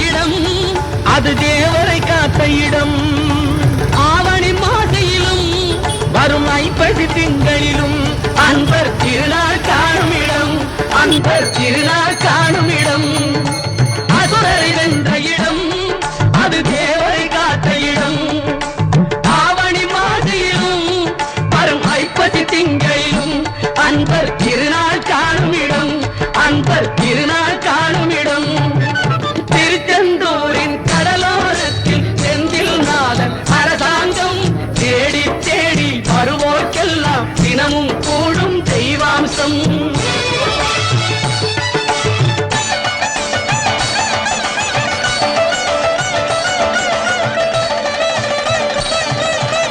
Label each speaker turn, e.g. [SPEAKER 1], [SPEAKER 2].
[SPEAKER 1] இடம்,
[SPEAKER 2] அது தேவரை காத்த இடம்.
[SPEAKER 1] ஆவணி மாசையிலும்
[SPEAKER 2] வரும் ஐப்பசி திங்களிலும் அன்பர் திருநாள் காணும் இடம், அன்பர் திருநாள் காணும் இடம்.